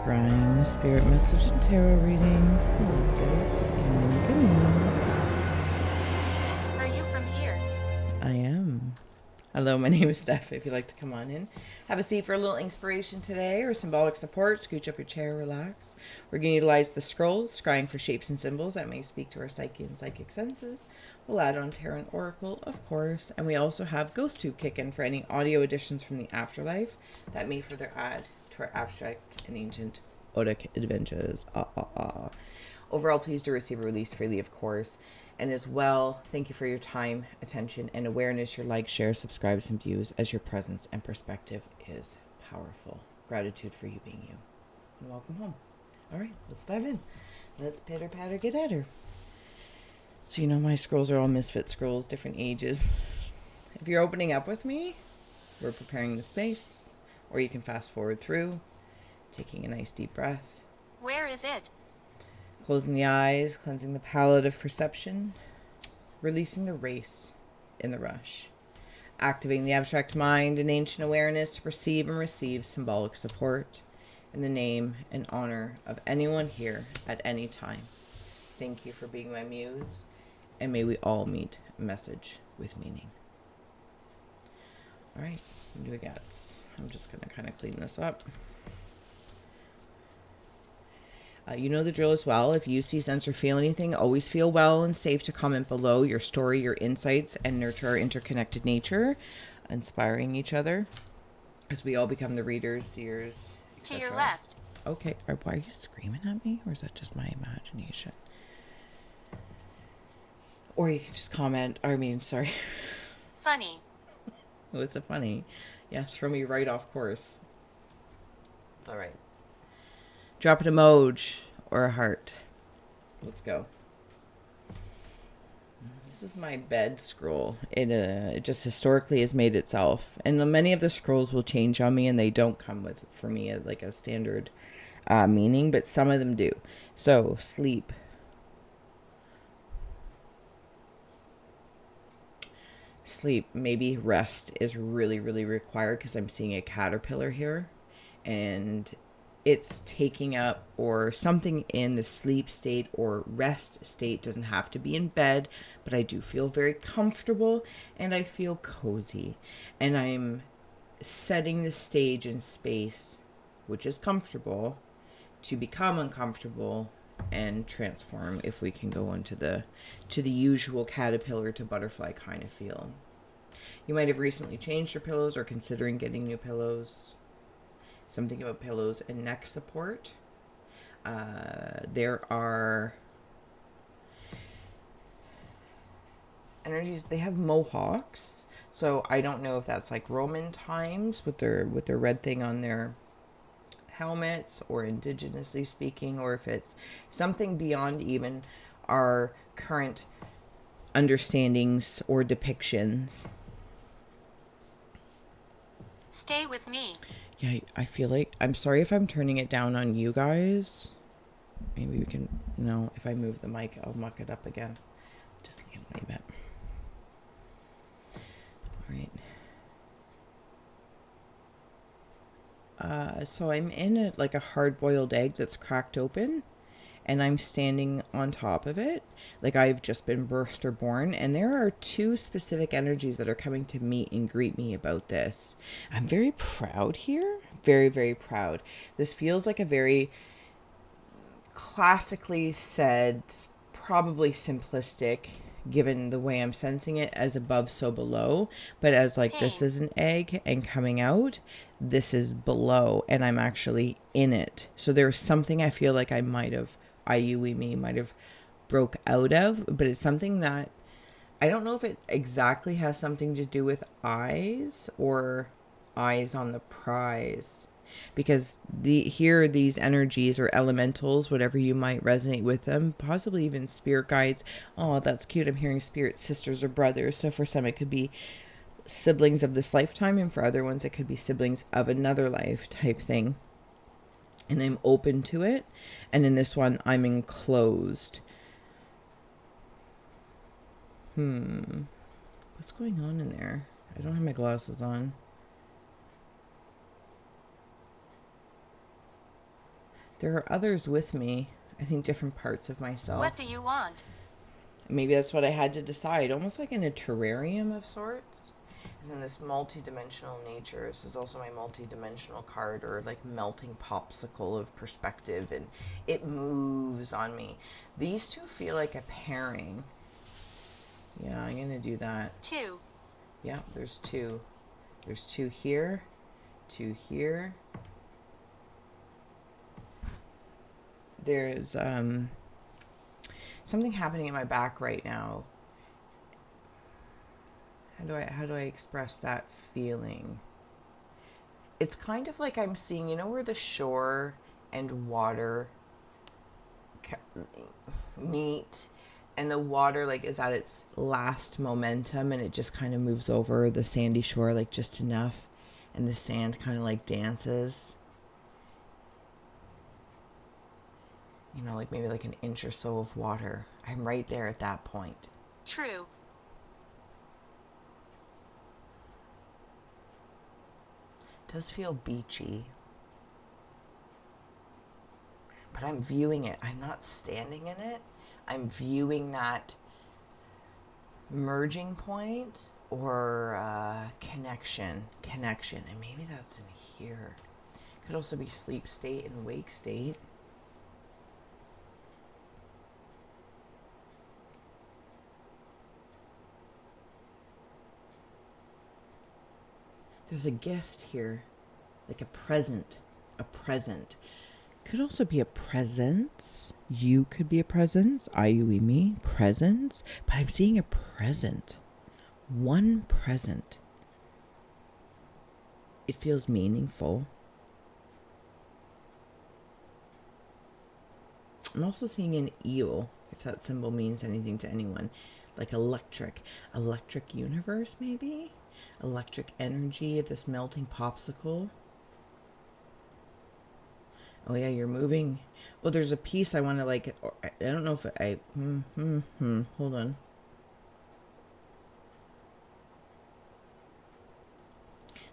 Scrying, spirit message and tarot reading. Hello, Dick. Come on. Are you from here? I am. Hello, my name is Steph. If you'd like to come on in, have a seat for a little inspiration today or symbolic support, scooch up your chair, relax. We're going to utilize the scrolls, scrying for shapes and symbols that may speak to our psyche and psychic senses. We'll add on tarot and oracle, of course, and we also have Ghost Tube kick in for any audio additions from the afterlife that may further add to our abstract and ancient Odic adventures. Overall, please do receive a release freely, of course. And as well, thank you for your time, attention, and awareness, your likes, shares, subscribes, and views, as your presence and perspective is powerful. Gratitude for you being you. And welcome home. All right, let's dive in. Let's pitter patter get at her. So you know my scrolls are all misfit scrolls, different ages. If you're opening up with me, we're preparing the space, or you can fast forward through, taking a nice deep breath. Where is it? Closing the eyes, cleansing the palette of perception, releasing the race in the rush, activating the abstract mind and ancient awareness to perceive and receive symbolic support in the name and honor of anyone here at any time. Thank you for being my muse, and may we all meet a message with meaning. All right, what do we got? I'm just going to kind of clean this up. You know the drill as well. If you see, sense, or feel anything, always feel well and safe to comment below your story, your insights, and nurture our interconnected nature, inspiring each other as we all become the readers, seers, To etc. your left. Okay. Why are you screaming at me? Or is that just my imagination? Or you can just comment. Sorry. Funny. Oh, it's a funny. Yeah, throw me right off course. It's all right. Drop an emoji or a heart. Let's go. This is my bed scroll. It just historically has made itself. And many of the scrolls will change on me, and they don't come with, for me, like a standard meaning, but some of them do. So, sleep. Sleep, maybe rest is really, really required because I'm seeing a caterpillar here. And it's taking up, or something in the sleep state or rest state, doesn't have to be in bed, but I do feel very comfortable and I feel cozy, and I'm setting the stage and space, which is comfortable, to become uncomfortable and transform, if we can go into the usual caterpillar to butterfly kind of feel. You might have recently changed your pillows or considering getting new pillows. Something about pillows and neck support. There are energies. They have mohawks, so I don't know if that's like Roman times with their red thing on their helmets, or indigenously speaking, or if it's something beyond even our current understandings or depictions. Stay with me. Yeah, I feel like, I'm sorry if I'm turning it down on you guys. Maybe we can, no, if I move the mic, I'll muck it up again. Just leave it a bit. All right. So I'm in a hard-boiled egg that's cracked open, and I'm standing on top of it, like I've just been birthed or born. And there are two specific energies that are coming to meet and greet me about this. I'm very proud here. Very, very proud. This feels like a very classically said, probably simplistic, given the way I'm sensing it, as above, so below. But as like, this is an egg and coming out, this is below, and I'm actually in it. So there's something I feel like I might have, might have broke out of, but it's something that I don't know if it exactly has something to do with eyes or eyes on the prize, because here these energies or elementals, whatever you might resonate with them, possibly even spirit guides. Oh, that's cute. I'm hearing spirit sisters or brothers. So for some it could be siblings of this lifetime, and for other ones it could be siblings of another life type thing. And I'm open to it. And in this one, I'm enclosed. What's going on in there? I don't have my glasses on. There are others with me. I think different parts of myself. What do you want? Maybe that's what I had to decide, almost like in a terrarium of sorts. And then this multi-dimensional nature. This is also my multi-dimensional card, or like melting popsicle of perspective, and it moves on me. These two feel like a pairing. Yeah, I'm gonna do that. 2. Yeah, there's two. There's two here, two here. There's something happening in my back right now. How do I express that feeling? It's kind of like I'm seeing, you know, where the shore and water meet, and the water like is at its last momentum, and it just kind of moves over the sandy shore like just enough, and the sand kind of like dances. You know, like maybe like an inch or so of water. I'm right there at that point. True. It does feel beachy. But I'm viewing it. I'm not standing in it. I'm viewing that merging point or connection. And maybe that's in here. Could also be sleep state and wake state. There's a gift here, like a present, Could also be a presence. You could be a presence. I, you, we, me, presence. But I'm seeing a present. One present. It feels meaningful. I'm also seeing an eel, if that symbol means anything to anyone. Like electric universe, maybe? Electric energy of this melting popsicle. Oh yeah, you're moving. Well, there's a piece I want to like. I don't know if I. Hold on.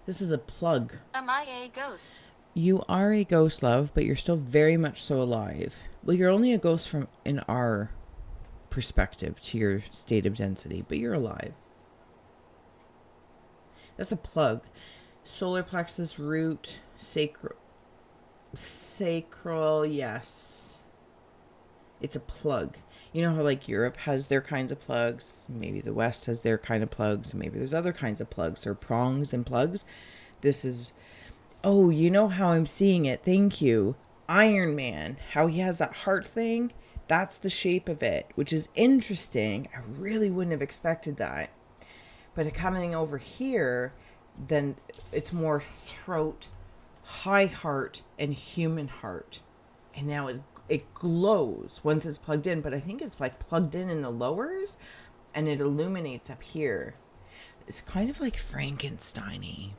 This is a plug. Am I a ghost? You are a ghost, love, but you're still very much so alive. Well, you're only a ghost from in our perspective to your state of density, but you're alive. That's a plug. Solar plexus, root, sacral, yes. It's a plug. You know how like Europe has their kinds of plugs, maybe the West has their kind of plugs, maybe there's other kinds of plugs or prongs and plugs. This is, oh, you know how I'm seeing it. Thank you. Iron Man, how he has that heart thing. That's the shape of it, which is interesting. I really wouldn't have expected that. But coming over here, then it's more throat, high heart, and human heart. And now it glows once it's plugged in. But I think it's like plugged in the lowers, and it illuminates up here. It's kind of like Frankenstein-y.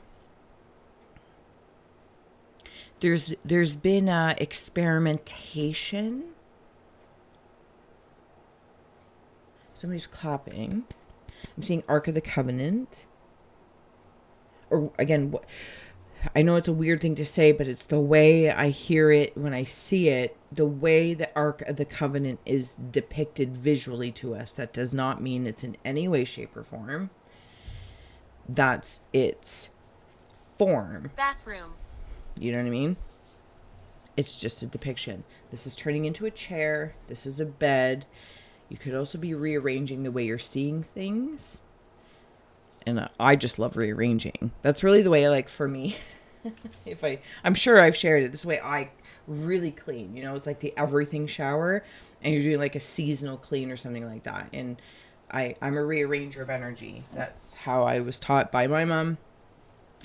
There's been experimentation. Somebody's clapping. I'm seeing Ark of the Covenant. Or again, I know it's a weird thing to say, but it's the way I hear it when I see it. The way the Ark of the Covenant is depicted visually to us. That does not mean it's in any way, shape, or form. That's its form. Bathroom. You know what I mean? It's just a depiction. This is turning into a chair. This is a bed. You could also be rearranging the way you're seeing things. And I just love rearranging. That's really the way I like for me. I'm sure I've shared it. This way I really clean. You know, it's like the everything shower. And you're doing like a seasonal clean or something like that. And I'm a rearranger of energy. That's how I was taught by my mom.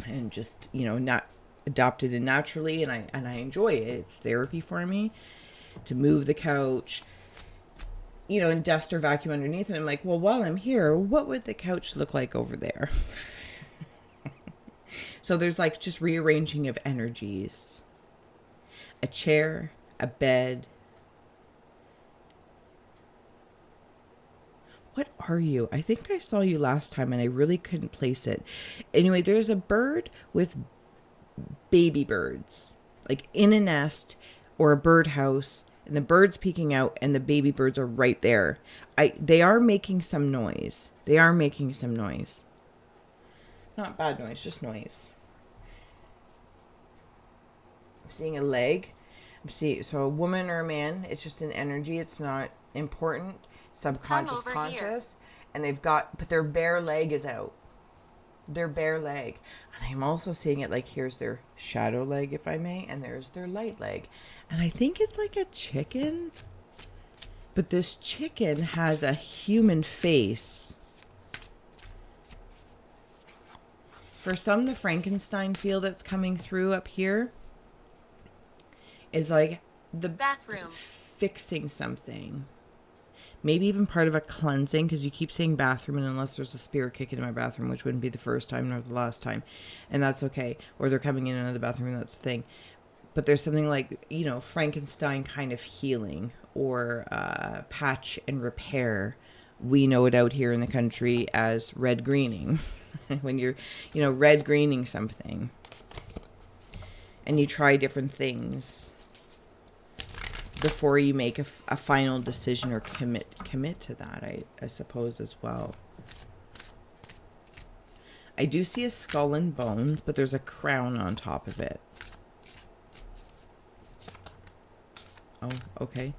And just, you know, not adopted it naturally. And I enjoy it. It's therapy for me to move the couch, you know, and dust or vacuum underneath. And I'm like, well, while I'm here, what would the couch look like over there? So there's like just rearranging of energies. A chair, a bed. What are you? I think I saw you last time and I really couldn't place it. Anyway, there's a bird with baby birds, like in a nest or a birdhouse, and the bird's peeking out and the baby birds are right there. They are making some noise. They are making some noise. Not bad noise, just noise. I'm seeing a leg. So a woman or a man, it's just an energy. It's not important. Subconscious, conscious. And but their bare leg is out. Their bare leg. And I'm also seeing it like here's their shadow leg, if I may, and there's their light leg. And I think it's like a chicken. But this chicken has a human face. For some, the Frankenstein feel that's coming through up here is like the bathroom, fixing something. Maybe even part of a cleansing, because you keep saying bathroom, and unless there's a spirit kick into my bathroom, which wouldn't be the first time nor the last time, and that's okay. Or they're coming in another bathroom, that's the thing. But there's something like, Frankenstein kind of healing or patch and repair. We know it out here in the country as red greening. When you're, red greening something. And you try different things before you make a final decision or commit to that, I suppose, as well. I do see a skull and bones, but there's a crown on top of it. Oh, okay.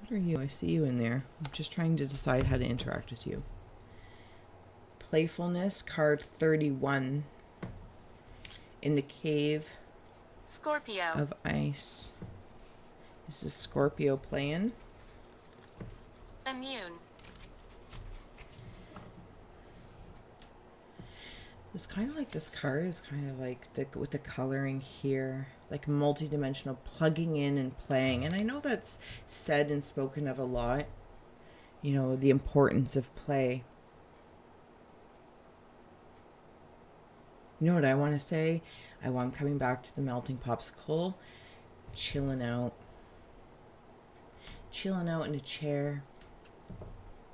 What are you? I see you in there. I'm just trying to decide how to interact with you. Playfulness, card 31. In the cave Scorpio of ice. Is this Scorpio playing? Immune. It's kind of like this card is kind of like with the coloring here, like multi-dimensional, plugging in and playing. And I know that's said and spoken of a lot, the importance of play. You know what I want to say? I'm coming back to the melting popsicle, chilling out in a chair,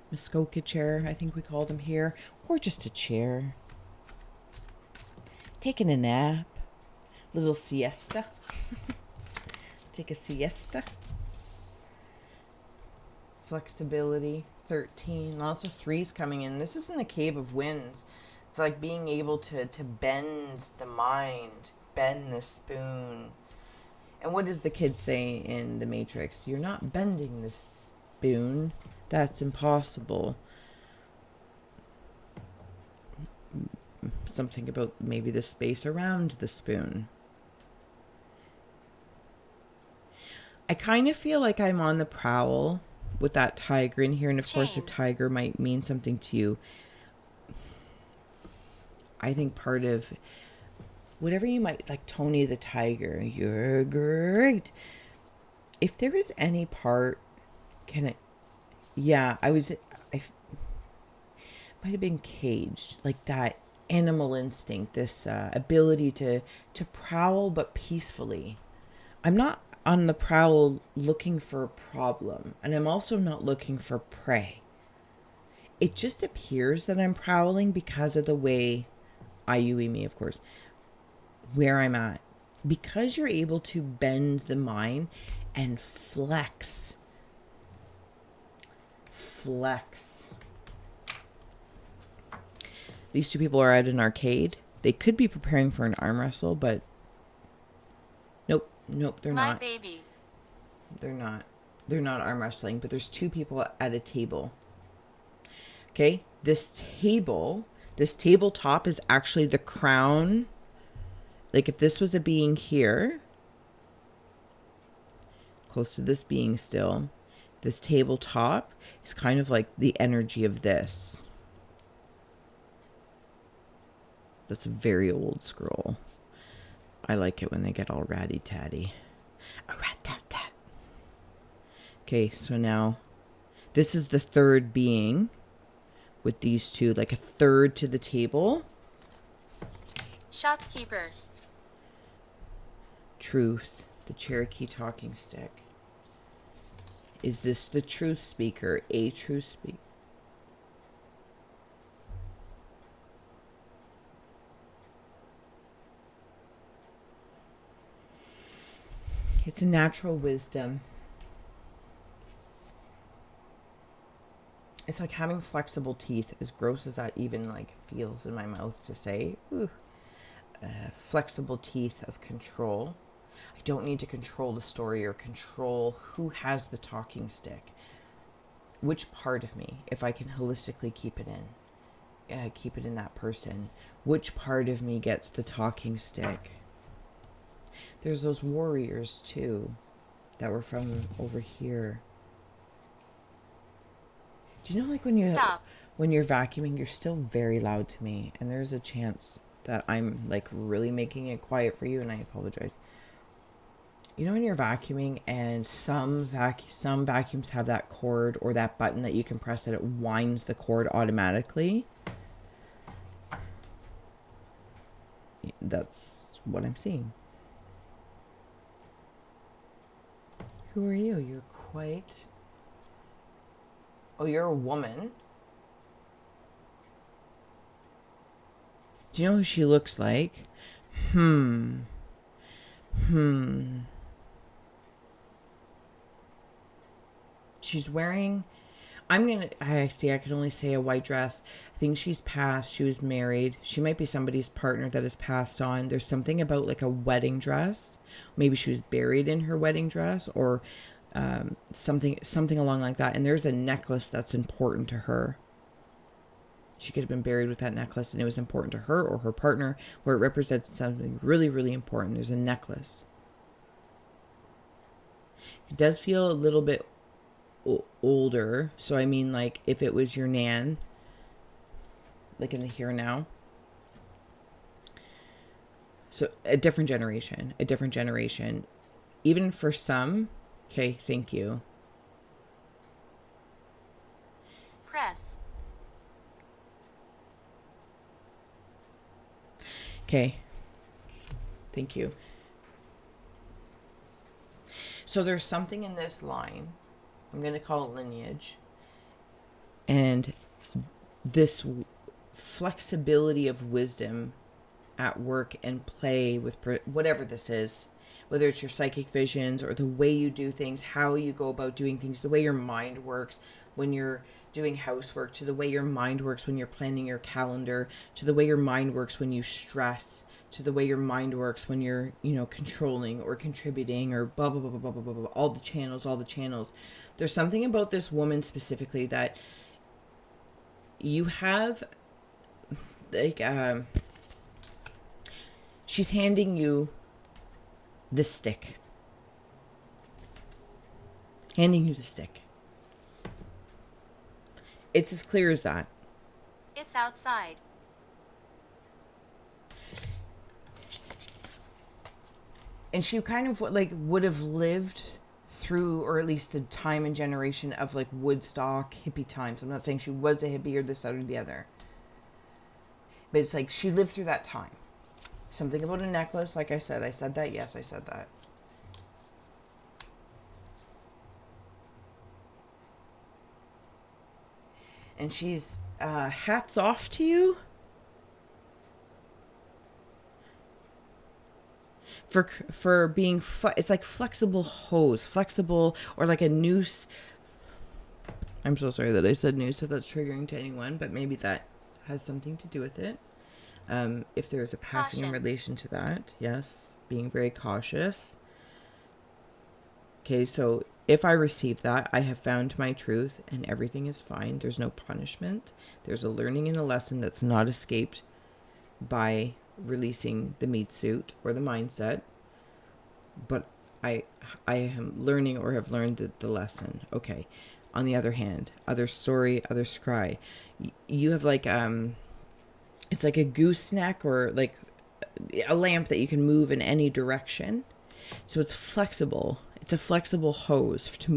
Muskoka chair, I think we call them here, or just a chair. Taking a nap, little siesta. Take a siesta. Flexibility, 13. Lots of threes coming in. This is in the Cave of Winds. It's like being able to bend the mind, bend the spoon. And what does the kid say in The Matrix? You're not bending the spoon. That's impossible. Something about maybe the space around the spoon. I kind of feel like I'm on the prowl with that tiger in here. And of course, a tiger might mean something to you. I think part of whatever you might like, Tony the Tiger, you're great. If there is any part, I might have been caged, like that animal instinct, this ability to prowl but peacefully. I'm not on the prowl looking for a problem, and I'm also not looking for prey. It just appears that I'm prowling because of the way me, of course, where I'm at. Because you're able to bend the mind and flex. These two people are at an arcade. They could be preparing for an arm wrestle, but nope, they're not. My baby. They're not. They're not arm wrestling, but there's two people at a table. Okay, this tabletop is actually the crown. Like if this was a being here, close to this being still, this tabletop is kind of like the energy of this. That's a very old scroll. I like it when they get all ratty-tatty. A rat-tat-tat. Okay, so now this is the third being with these two, like a third to the table. Shopkeeper. Truth, the Cherokee talking stick. Is this the truth speaker? A truth speaker? It's a natural wisdom. It's like having flexible teeth, as gross as that even like feels in my mouth to say. Ooh. Flexible teeth of control. I don't need to control the story or control who has the talking stick. Which part of me, if I can holistically keep it in that person, which part of me gets the talking stick? There's those warriors too that were from over here. Do you know, like, Stop. when you're vacuuming, you're still very loud to me, and there's a chance that I'm like really making it quiet for you, and I apologize. You know, when you're vacuuming and some vacuums have that cord or that button that you can press that it winds the cord automatically. That's what I'm seeing. Who are you? You're quite... Oh, you're a woman. Do you know who she looks like? She's wearing... I see, I can only say a white dress. I think she's passed. She was married. She might be somebody's partner that has passed on. There's something about like a wedding dress. Maybe she was buried in her wedding dress, or something along like that. And there's a necklace that's important to her. She could have been buried with that necklace, and it was important to her or her partner, where it represents something really, really important. There's a necklace. It does feel a little bit older, so I mean, like, if it was your nan, like in the here and now. So a different generation. Even for some. Okay, thank you. Press. Okay, thank you. So there's something in this line, I'm going to call it lineage, and this flexibility of wisdom at work and play with whatever this is, whether it's your psychic visions or the way you do things, how you go about doing things, the way your mind works when you're doing housework, to the way your mind works when you're planning your calendar, to the way your mind works when you stress, to the way your mind works when you're, controlling or contributing or blah, blah, blah, blah, blah, blah, blah, all the channels. There's something about this woman specifically that you have, like, she's handing you the stick. It's as clear as that. It's outside. And she kind of would have lived through, or at least the time and generation of like Woodstock hippie times. I'm not saying she was a hippie or this, that, or the other. But it's like she lived through that time. Something about a necklace, like I said that. Yes, I said that. And she's, hats off to you for being, it's like flexible hose, flexible, or like a noose. I'm so sorry that I said noose if that's triggering to anyone, but maybe that has something to do with it. If there is a passing Caution. in relation to that, yes, being very cautious. Okay, so if I receive that, I have found my truth and everything is fine. There's no punishment. There's a learning and a lesson that's not escaped by releasing the meat suit or the mindset. But I am learning or have learned the lesson. Okay. On the other hand, other story, other scry. You have like, it's like a gooseneck or like a lamp that you can move in any direction. So it's flexible. It's a flexible hose to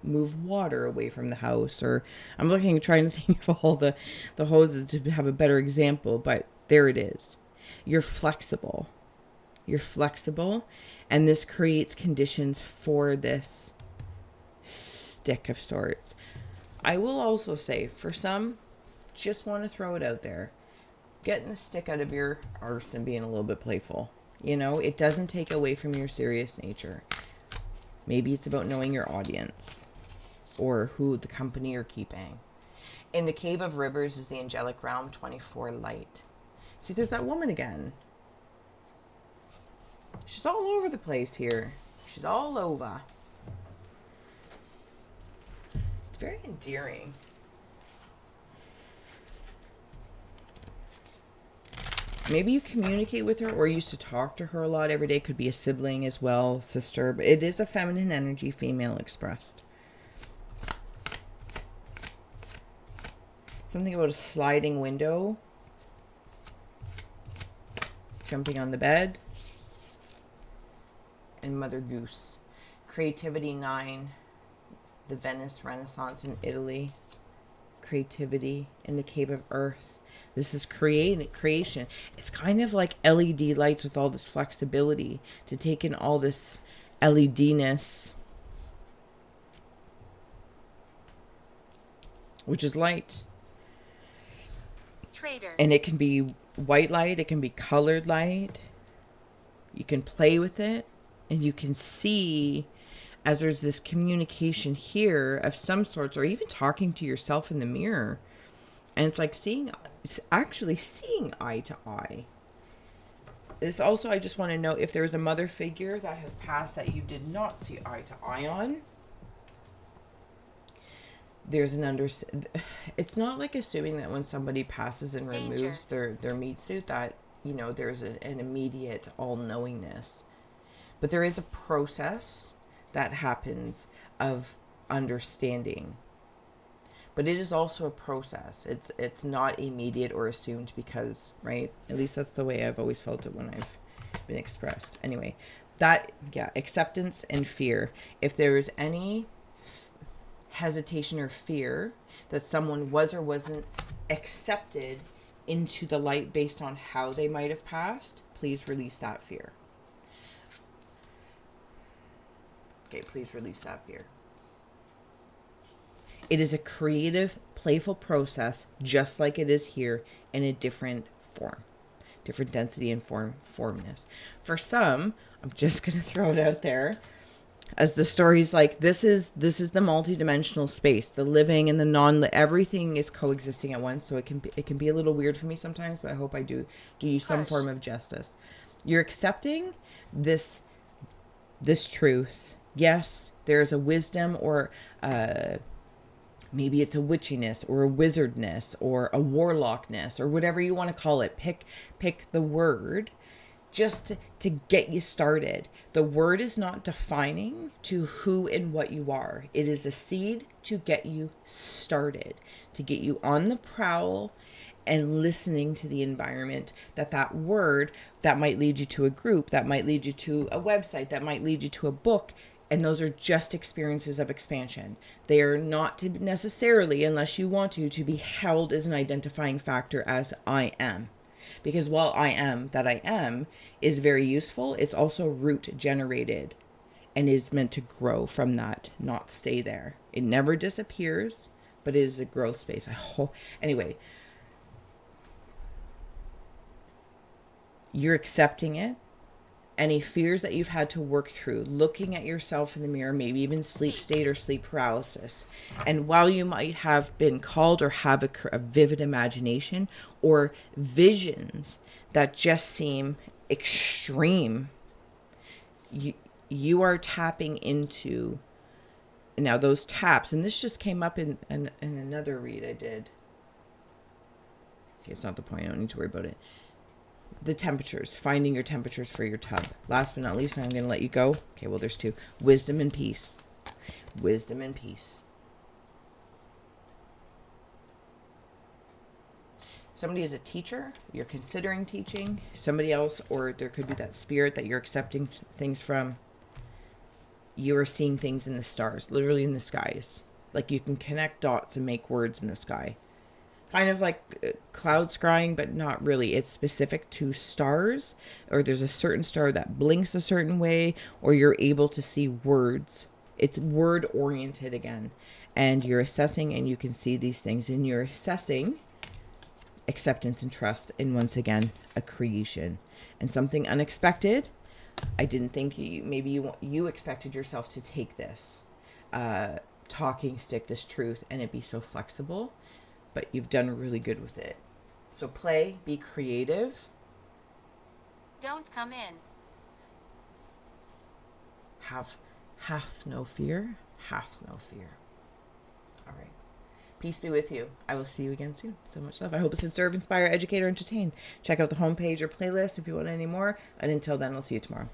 move water away from the house. Or I'm trying to think of all the hoses to have a better example, but there it is. You're flexible. And this creates conditions for this stick of sorts. I will also say, for some, just want to throw it out there, getting the stick out of your arse and being a little bit playful. It doesn't take away from your serious nature. Maybe it's about knowing your audience or who the company you're keeping. In the Cave of Rivers is the angelic realm, 24 light. See, there's that woman again. She's all over the place here. She's all over. It's very endearing. Maybe you communicate with her or used to talk to her a lot every day. Could be a sibling as well, sister. But it is a feminine energy, female expressed. Something about a sliding window. Jumping on the bed. And Mother Goose. Creativity 9. The Venice Renaissance in Italy. Creativity in the Cave of Earth. This is creation. It's kind of like LED lights with all this flexibility to take in all this LED-ness, which is light. Trader. And it can be white light. It can be colored light. You can play with it. And you can see as there's this communication here of some sorts, or even talking to yourself in the mirror. And it's like actually seeing eye to eye. This also, I just want to know if there's a mother figure that has passed that you did not see eye to eye on. There's it's not like assuming that when somebody passes and removes their meat suit that, there's an immediate all-knowingness. But there is a process that happens of understanding. But it is also a process. It's not immediate or assumed because, right? At least that's the way I've always felt it when I've been expressed. Anyway, acceptance and fear. If there is any hesitation or fear that someone was or wasn't accepted into the light based on how they might have passed, please release that fear. Okay, please release that fear. It is a creative, playful process, just like it is here, in a different form, different density and formness. For some, I'm just going to throw it out there, as the story's like, this is the multidimensional space, the living and the non. Everything is coexisting at once, so it can be a little weird for me sometimes, but I hope I do you some form of justice. You're accepting this truth. Yes, there's a wisdom or maybe it's a witchiness or a wizardness or a warlockness or whatever you want to call it. Pick the word just to get you started. The word is not defining to who and what you are. It is a seed to get you started, to get you on the prowl and listening to the environment. That word that might lead you to a group, that might lead you to a website, that might lead you to a book. And those are just experiences of expansion. They are not to necessarily, unless you want to be held as an identifying factor as I am. Because while I am is very useful, it's also root generated and is meant to grow from that, not stay there. It never disappears, but it is a growth space. Anyway, you're accepting it. Any fears that you've had to work through, looking at yourself in the mirror, maybe even sleep state or sleep paralysis. And while you might have been called or have a vivid imagination or visions that just seem extreme, you are tapping into now those taps. And this just came up in another read I did. Okay, it's not the point. I don't need to worry about it. The temperatures, finding your temperatures for your tub. Last but not least, and I'm going to let you go. Okay, well, there's two. Wisdom and peace. Wisdom and peace. Somebody is a teacher. You're considering teaching. Somebody else, or there could be that spirit that you're accepting things from. You are seeing things in the stars, literally in the skies. Like you can connect dots and make words in the sky. Kind of like cloud scrying, but not really. It's specific to stars, or there's a certain star that blinks a certain way, or you're able to see words. It's word oriented again, and you're assessing and you can see these things, and you're assessing acceptance and trust, and once again, a creation and something unexpected, I didn't think you expected yourself to take this talking stick, this truth, and it be so flexible, but you've done really good with it. So play, be creative, Don't come in. have hath no fear, hath no fear. All right. Peace be with you. I will see you again soon. So much love. I hope it's to serve, inspire, educate, or entertain. Check out the homepage or playlist if you want any more. And until then, I'll see you tomorrow.